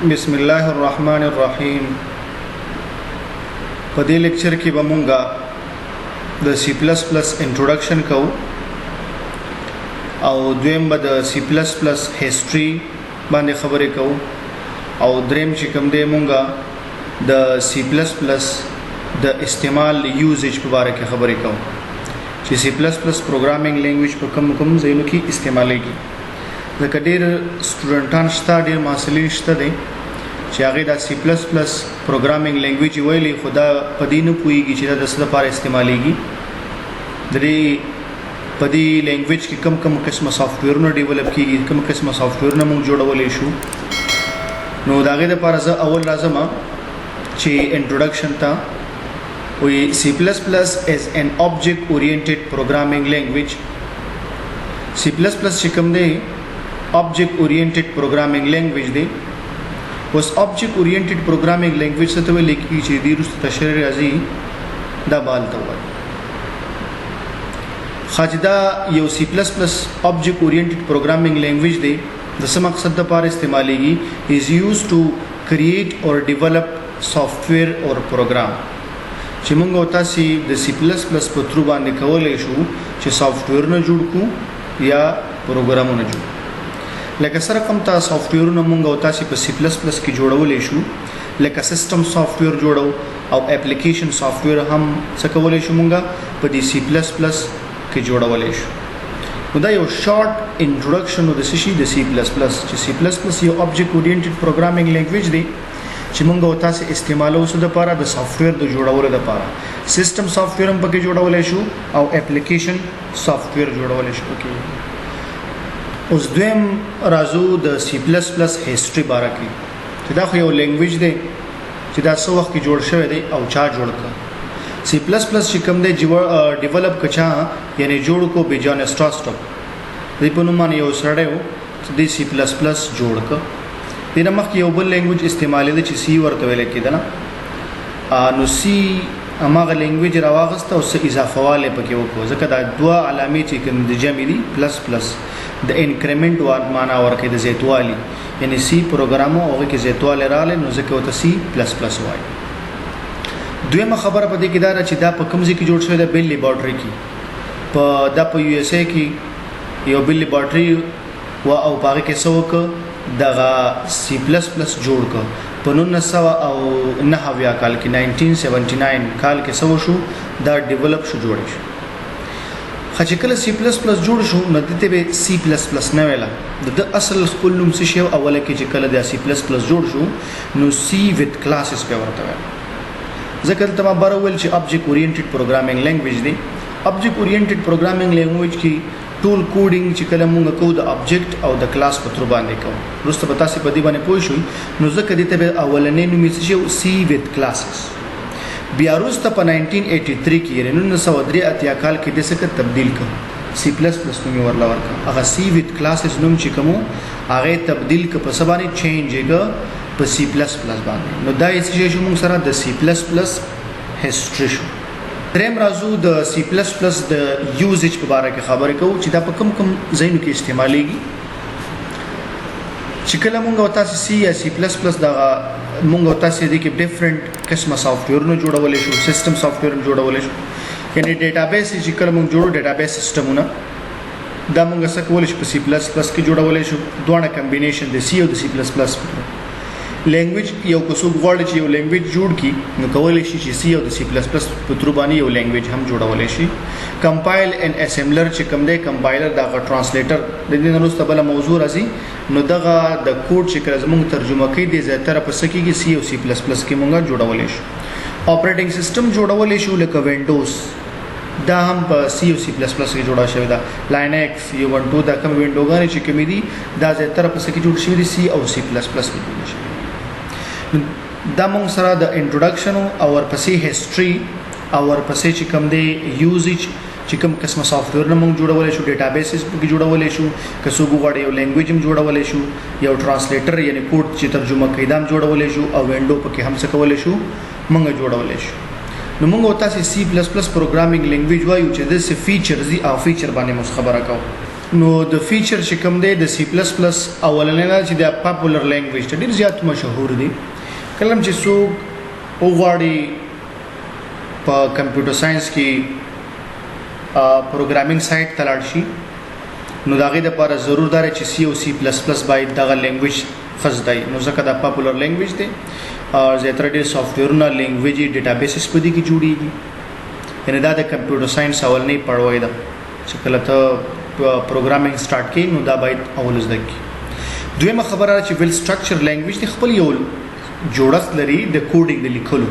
بسم الله الرحمن الرحیم. په دې لیکچر کې به مونږه د C++ انټروډکشن کوو او دویم به د C++ هیستوري باندې خبرې کوو او دریم چې کوم دی مونږه د C++ د استعمال یوزیج په اړه کې خبرې کوو چې C++ پروګرامینګ لینګویج په کوم ځایونو کې استعمالېږي. ځکه ډېر سټوډنټان شته، ډېر محصلین شته دي چې هغه د C++ پروګرامینګ لینګویج ویلي خدا په دې نه پوهیږي چې دا د څه لپاره استعمالېږي. درې په دې لینګویج کې کوم قسمه سافټویرونه ډیولپ کیږي، کوم قسمه سافټویرونه موږ جوړولای شو. نو دا غي د لپاره زه اول لازم چې انټروډکشن ته وي. C++ is an object oriented programming language. C++ چې کوم دی object oriented programming language دی. اوس object oriented programming language څه ته ویل کیږي چې د رسته تشریح راځي دا بالته وایي. خاجدا یو C++ object oriented programming language دی د څه مقصد لپاره استعمالېږي is used to create or develop software or program. چې موږ او تاسو د C++ په تر باندې کولای شو چې سافټویر نه جوړ کو یا پروګرامونه جوړ. لکه سره کوم تا سافټویرونه موږ او تاسو په C++ کې جوړولای شو، لکه سیستم سافټویر جوړو او اپلیکیشن سافټویر هم څه کولای شو موږ په دې C++ کې جوړولای شو. نو دا یو شارټ انټروډکشن د شي د C++ چې C++ یو object oriented programming language دی چې موږ او تاسو استعمالو سو د لپاره د سافټویر د جوړولو لپاره سیستم سافټویر هم پکې جوړولای شو او اپلیکیشن سافټویر جوړولای شو. اوس دویم راځو د C++ هیستوري باره کې چې دا خو یو لینګویج دی چې دا څو وخت کې جوړ شوی دی او چا جوړ کړ. C++ چې کوم دی ډیولپ کچا یعنی جوړ کو بیجان اسټراستوک دی په نوم باندې یو سړی و چې د C++ جوړ کړ. دینه مخکې یو بل لینګویج استعمالېده چې C ورته ویل کېده نه. نو C اماغه لینګویج راواغسته او څه اضافه واله پکې وکړو ځکه دا دوه علامې چې کوم د جمع دي پلس د انکریمنٹ معنا ورکې د زیاتوالی یعنی C پروګرامو هغه کې زیاتواله رااله نو ځکه وته C++ وایي. دویمه خبره په دې کې دا چې دا په کوم ځای کې جوړ شوی دی؟ بیل لیبارټری کې. په USA کې یو بیل لیبارټری او هغه کې څه وکړ دغه C++ جوړ کړ په 1909 کال کې 1979 کال کې څه شو دا ډیولپ شو جوړ شو. خو کله C++ جوړ شو نو دته به C++ نه ویلا د اصل خپل نوم څه شو اوله کې چې کله د C++ جوړ شو نو C with classes په ورته ویل. ځکه تمام برول چې object oriented programming language دی. object oriented programming language کې ټول کوډینګ چې کله موږ کوو د object او د کلاس په تر باندې کوو. وروسته به تاسو په دې باندې پوه شئ. نو ځکه دې ته اولنې نوم یې شو C with classes. بیا وروسته په 1983 کې یعنی 1983 کال کې د څه تبدیل کړ C++ نوم ورلا ورکړ. هغه C with classes نوم چې کوم هغه تبدیل ک په سبانه چینج یې په C++ باندې. نو دا یې چې موږ سره د C++ هیستوري شو. دریم راځو د C++ د یوزیج په اړه کې خبرې کوو چې دا په کوم ځایونو کې استعمالېږي. چې کله موږ او تاسو C یا C++ دا موږ او تاسو دې کې ډیفرنٹ قسمه سافټویرونه جوړولای شو، سیستم سافټویر جوړولای شو. یعنی ډیټابیس چې کله موږ جوړو ډیټابیس سیستمونه دا موږ څه کولای شو په C++ کې جوړولای شو. دوه کمبینیشن د C او د C++ لینګویج یو کوڅو غواړي چې یو لینګویج جوړ کی نو کولای شي چې C او د C++ په تر باندې یو لینګویج هم جوړولای شي. کمپایل ان اسمبلر چې کوم دی کمپایلر دا ټرانسلیټر د دې نه وروسته بل موضوع راځي. نو دغه د کوډ چې کله موږ ترجمه کوي د زیاتره په سکیږي C او C++ کې موږ جوړولای شو. اپریټینګ سیستم جوړولای شو لکه وینډوز دا هم په C او C++ کې جوړا شوی دا. لینکس یوونټو دا کوم وینډوګان چې کوم دي دا زیاتره په سکی جوړ شوی دي C او C++ کې جوړ شوی. دا موږ سره د انټروډکشن او ورپسې هیستوري او ورپسې چې کوم دی یوزیج چې کوم قسمه سافټویر نه موږ جوړولای شو، ډیټابیسز پکې جوړولای شو، که څوک غواړي یو لینګویج هم جوړولای شو، یو ټرانسلیټر یعنی کوډ چې ترجمه کوي دا هم جوړولای شو او وینډو پکې هم څه کولای شو موږ جوړولای شو. نو موږ او تاسو C++ پروګرامینګ لینګویج وایو چې د څه فیچرز دي او فیچر باندې موږ خبره کوو. نو د فیچر چې کوم دی د سی پلس پلس اولنۍ چې د پاپولر لینګویج ته ډېر زیات مشهور دی. کله چې څوک وغواړي په کمپیوټر ساينس کې پروګرامینګ سایټ ته لاړ شي نو د هغې دپاره ضرور دا چې سی او سی پلس پلس باید دغه لینګویج ښه زده وي. نو ځکه دا پاپولر لینګویج دی زیاتره ډېر سافټویرونه لینګویجي ډیټابیسز په دې کې جوړېږي. یعنې دا د کمپیوټر ساينس اولنۍ پړاو ده چې کله ته پروګرامینګ سٹارټ کړي نو دا باید اول زده کړي. دویمه خبره چې ویل سټرکچر لینګویج دی خپل یو جوړښت لري د کوډینګ د لیکلو.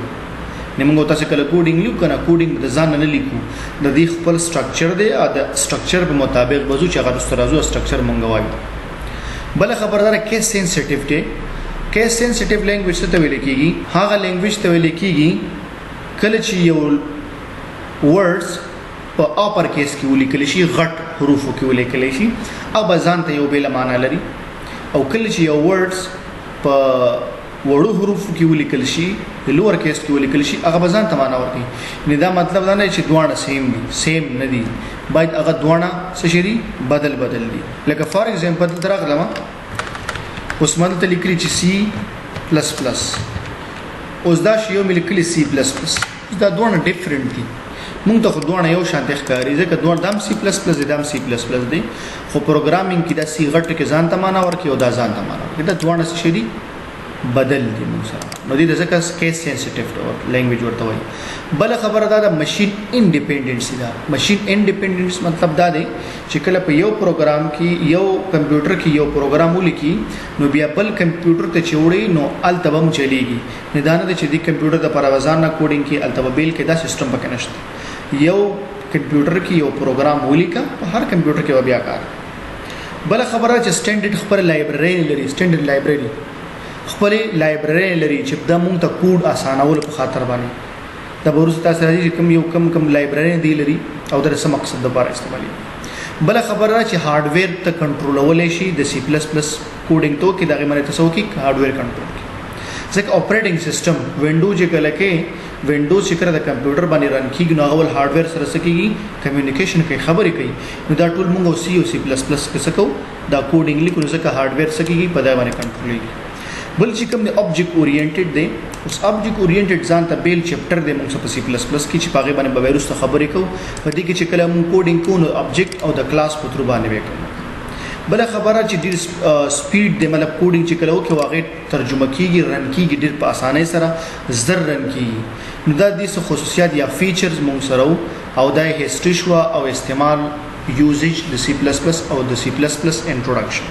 نه موږ تاسو کله کوډینګ لیکو کنه کوډینګ د ځان نه لیکو د دې خپل سټرکچر دی د سټرکچر په مطابق بزو چې هغه استرازو سټرکچر مونږ وایو. بل خبردار کیس سنسټیو دی. کیس سنسټیو لینګویج څه ته ویل کیږي؟ هغه لینګویج ته ویل کیږي کله چې یو ورډز په اپر کیس کې ولیکل شي غټ حروفو کې ولیکل شي او ځان ته یو بل معنی لري او کله چې یو ورډز په وړو حروفو کې ولیکل شي لوور کیس کې ولیکل شي هغه ځان ته معنی ورکړي. نه دا مطلب دا نه چې دواړه سیم نه دي باید هغه دواړه څه شي بدل دي. لکه فار ایگزامپل درغلم اوس مانه ته لیکلي چې سی پلس پلس اوس دا شی یو لیکلي سی پلس پلس دا دواړه ډیفرنٹ دي. مونږ ته خو دواړه یو شان ښکاري ځکه دواړه دام سی پلس پلس دام سی پلس پلس دي خو پروګرامینګ کې دا سی غټ کې ځان ته معنی ورکړي او دا ځان ته معنی ورکړي. دا دواړه څه شي بدل دي موږ سره. نو دې ځکه کیس سنسټیو لینګویج ورته وایي. بل خبره دا د ماشین انډیپندنس ده. ماشین انډیپندنس مطلب دا دی چې کله په یو پروګرام کې یو کمپیوټر کې یو پروګرام ولیکي نو بیا بل کمپیوټر ته چوړي نو التبم چلیږي. نه دا نه چې دې کمپیوټر د پروازان نه کوډینګ کې التببیل کې دا سیستم پکې نشته. یو کمپیوټر کې یو پروګرام ولیکا په هر کمپیوټر کې بیا کار. بل خبره چې سټانډرډ خبر لایبرری لري. سټانډرډ لایبرری خپل لایبرری لري چې دا مونږ ته کوډ اسانول په خاطر باندې دا ورسته تاسو راځي کم لایبرری دی لري او در څه مقصد لپاره استعمالي. بل خبره چې هارډویر ته کنټرولول شي د سی پلس پلس کوډینګ ته کې دغه باندې تاسو کې هارډویر کنټرول کی ځکه اپریټینګ سیستم وینډو چې کله کې وینډوز چې کړه د کمپیوټر باندې رن کیږي نو هغه هارډویر سره سکیږي کمیونیکیشن کوي خبرې کوي. نو دا ټول موږ سی او سی پلس پلس کې سکو دا کوډینګ لیکو ځکه هارډویر سکیږي په دا باندې کنټرولېږي. بل چې کوم آبجیکټ اورینټډ دی اوس آبجیکټ اورینټډ ځان ته بیل چپټر دی موږ په سی پلس پلس کې چې پاغه باندې به وروسته خبرې کوو په دې کې چې کله موږ کوډینګ کوو نو آبجیکټ او د کلاس په تر باندې وکړو. بل خبره چې ډیر سپیډ دی مطلب کوډینګ چې کله وکړو هغه ترجمه کیږي رن کیږي ډیر په اسانۍ سره زر رن کیږي. نو دا د خصوصیات یا فیچرز موږ سره او د هیستوري شو او استعمال یوزیج د سی پلس پلس او د سی پلس پلس انټروډکشن.